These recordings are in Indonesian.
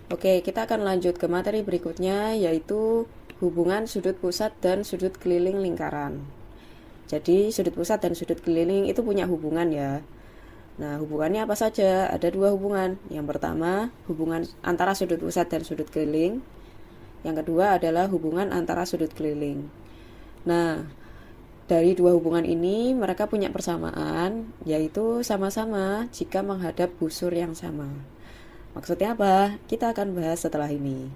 Oke, kita akan lanjut ke materi berikutnya, yaitu hubungan sudut pusat dan sudut keliling lingkaran. Jadi sudut pusat dan sudut keliling itu punya hubungan ya. Nah, hubungannya apa saja? Ada dua hubungan. Yang pertama, hubungan antara sudut pusat dan sudut keliling. Yang kedua adalah hubungan antara sudut keliling. Nah, dari dua hubungan ini mereka punya persamaan, yaitu sama-sama jika menghadap busur yang sama. Maksudnya apa? Kita akan bahas setelah ini.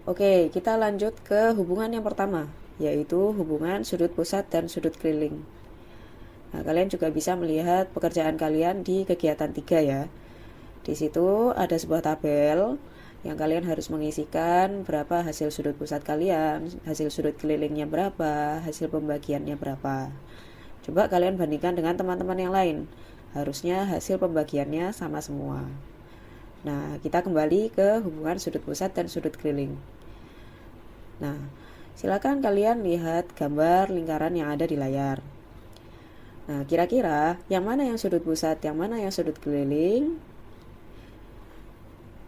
Oke, kita lanjut ke hubungan yang pertama, yaitu hubungan sudut pusat dan sudut keliling. Nah, kalian juga bisa melihat pekerjaan kalian di kegiatan 3 ya. Di situ ada sebuah tabel yang kalian harus mengisikan berapa hasil sudut pusat kalian, hasil sudut kelilingnya berapa, hasil pembagiannya berapa. Coba kalian bandingkan dengan teman-teman yang lain. Harusnya hasil pembagiannya sama semua. Nah, kita kembali ke hubungan sudut pusat dan sudut keliling. Nah, silakan kalian lihat gambar lingkaran yang ada di layar. Nah, kira-kira yang mana yang sudut pusat, yang mana yang sudut keliling?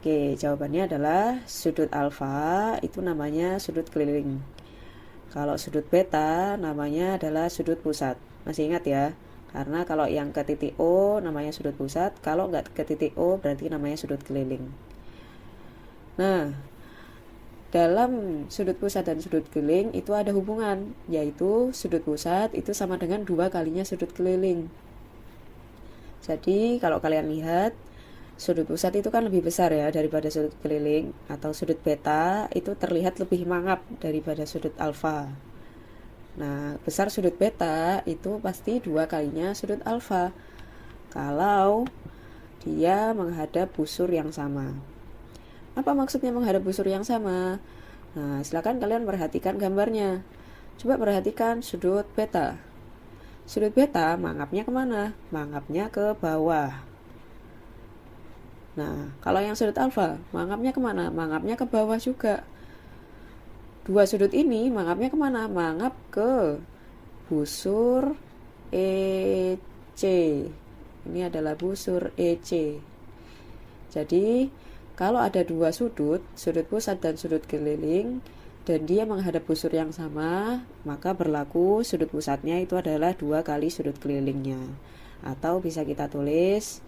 Oke, jawabannya adalah sudut alfa itu namanya sudut keliling. Kalau sudut beta namanya adalah sudut pusat. Masih ingat ya? Karena kalau yang ke titik O namanya sudut pusat, kalau nggak ke titik O berarti namanya sudut keliling. Nah, dalam sudut pusat dan sudut keliling itu ada hubungan, yaitu sudut pusat itu sama dengan 2 kalinya sudut keliling. Jadi kalau kalian lihat, sudut pusat itu kan lebih besar ya daripada sudut keliling, atau sudut beta itu terlihat lebih mangap daripada sudut alfa. Nah, besar sudut beta itu pasti 2 kalinya sudut alfa kalau dia menghadap busur yang sama. Apa maksudnya menghadap busur yang sama? Nah, silakan kalian perhatikan gambarnya. Coba perhatikan sudut beta. Sudut beta mangapnya kemana? Mangapnya ke bawah. Nah, kalau yang sudut alfa, mangapnya kemana? Mangapnya ke bawah juga. Dua sudut ini mangapnya kemana? Mangap ke busur EC. Ini adalah busur EC. Jadi, kalau ada dua sudut, sudut pusat dan sudut keliling, dan dia menghadap busur yang sama, maka berlaku sudut pusatnya itu adalah 2 kali sudut kelilingnya. Atau bisa kita tulis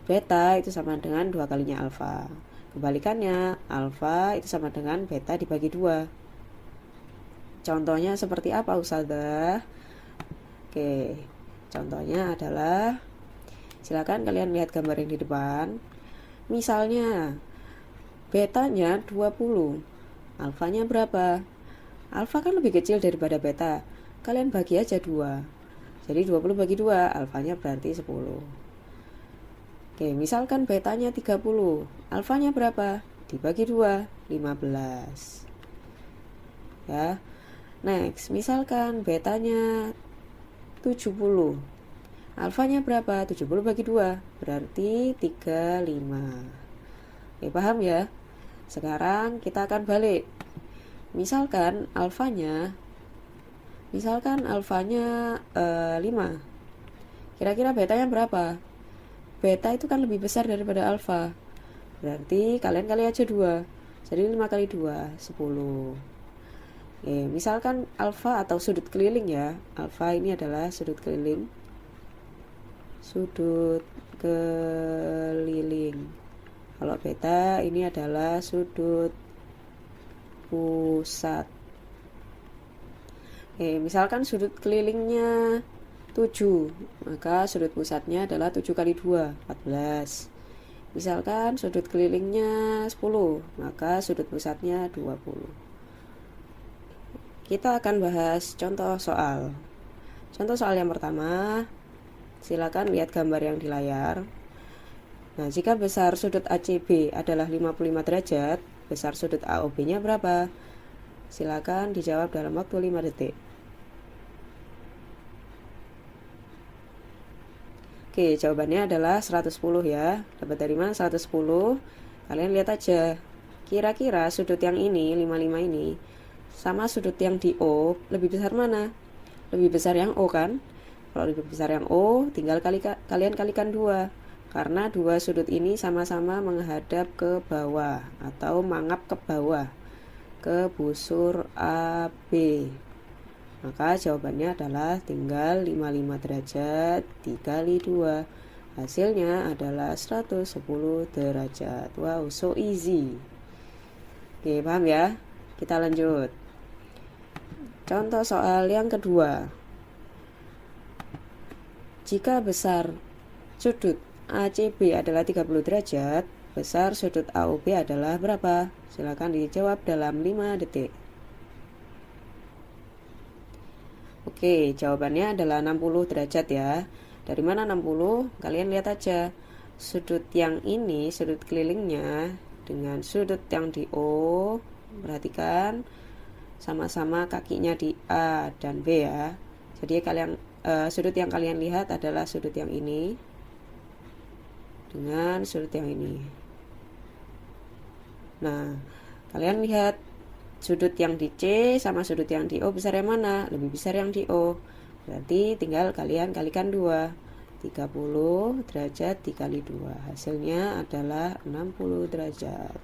beta itu sama dengan 2 kalinya alfa. Kebalikannya, alfa itu sama dengan beta dibagi 2. Contohnya seperti apa, Ustazah? Oke, contohnya adalah, silakan kalian lihat gambar yang di depan. Misalnya, betanya 20, alfanya berapa? Alfa kan lebih kecil daripada beta. Kalian bagi aja 2. Jadi 20 bagi 2, alfanya berarti 10. Oke, misalkan betanya 30, alfanya berapa? Dibagi 2, 15. Ya. Next, misalkan betanya 70. Alfanya berapa? 70 bagi 2, berarti 35. Oke, paham ya? Sekarang kita akan balik. Misalkan alfanya 5. Kira-kira betanya berapa? Beta itu kan lebih besar daripada alfa. Berarti kalian kali aja 2. Jadi 5 kali 2, 10. Oke, misalkan alfa atau sudut keliling ya. Alfa ini adalah sudut keliling. Sudut keliling. Kalau beta ini adalah sudut pusat. Oke, misalkan sudut kelilingnya 7, maka sudut pusatnya adalah 7 kali 2, 14. Misalkan sudut kelilingnya 10, maka sudut pusatnya 20. Kita akan bahas contoh soal. Contoh soal yang pertama, silakan lihat gambar yang di layar. Nah, jika besar sudut ACB adalah 55 derajat, besar sudut AOB-nya berapa? Silakan dijawab dalam waktu 5 detik. Oke, jawabannya adalah 110 ya. Dapat dari mana 110? Kalian lihat aja. Kira-kira sudut yang ini, 55 ini, sama sudut yang di O, lebih besar mana? Lebih besar yang O kan? Kalau lebih besar yang O, tinggal kalian kalikan 2. karena dua sudut ini sama-sama menghadap ke bawah atau mangap ke bawah, ke busur AB. Maka jawabannya adalah tinggal 55 derajat dikali 2. Hasilnya adalah 110 derajat. Wow, so easy. Oke, paham ya? Kita lanjut. Contoh soal yang kedua. Jika besar sudut ACB adalah 30 derajat, besar sudut AOB adalah berapa? Silakan dijawab dalam 5 detik. Oke, jawabannya adalah 60 derajat ya. Dari mana 60? Kalian lihat aja. Sudut yang ini, sudut kelilingnya dengan sudut yang di O, perhatikan sama-sama kakinya di A dan B ya. Jadi sudut yang kalian lihat adalah sudut yang ini dengan sudut yang ini. Nah, kalian lihat sudut yang di C sama sudut yang di O besar yang mana? Lebih besar yang di O. Berarti tinggal kalian kalikan 2. 30 derajat dikali 2. Hasilnya adalah 60 derajat.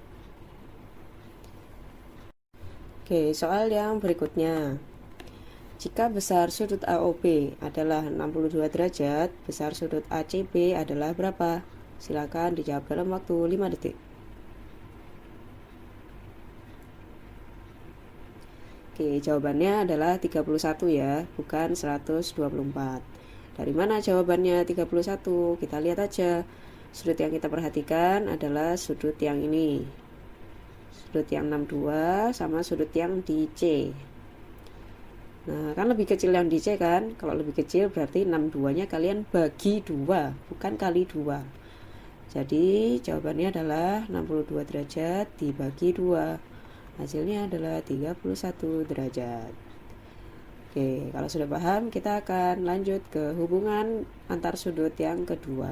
Oke, soal yang berikutnya. Jika besar sudut AOB adalah 62 derajat, besar sudut ACB adalah berapa? Silakan dijawab dalam waktu 5 detik. Oke, jawabannya adalah 31 ya, bukan 124. Dari mana jawabannya 31? Kita lihat aja. Sudut yang kita perhatikan adalah sudut yang ini. Sudut yang 62 sama sudut yang di C. Nah, kan lebih kecil yang di C kan? Kalau lebih kecil berarti 62-nya kalian bagi 2, bukan kali 2. Jadi, jawabannya adalah 62 derajat dibagi 2. Hasilnya adalah 31 derajat. Oke, kalau sudah paham, kita akan lanjut ke hubungan antar sudut yang kedua.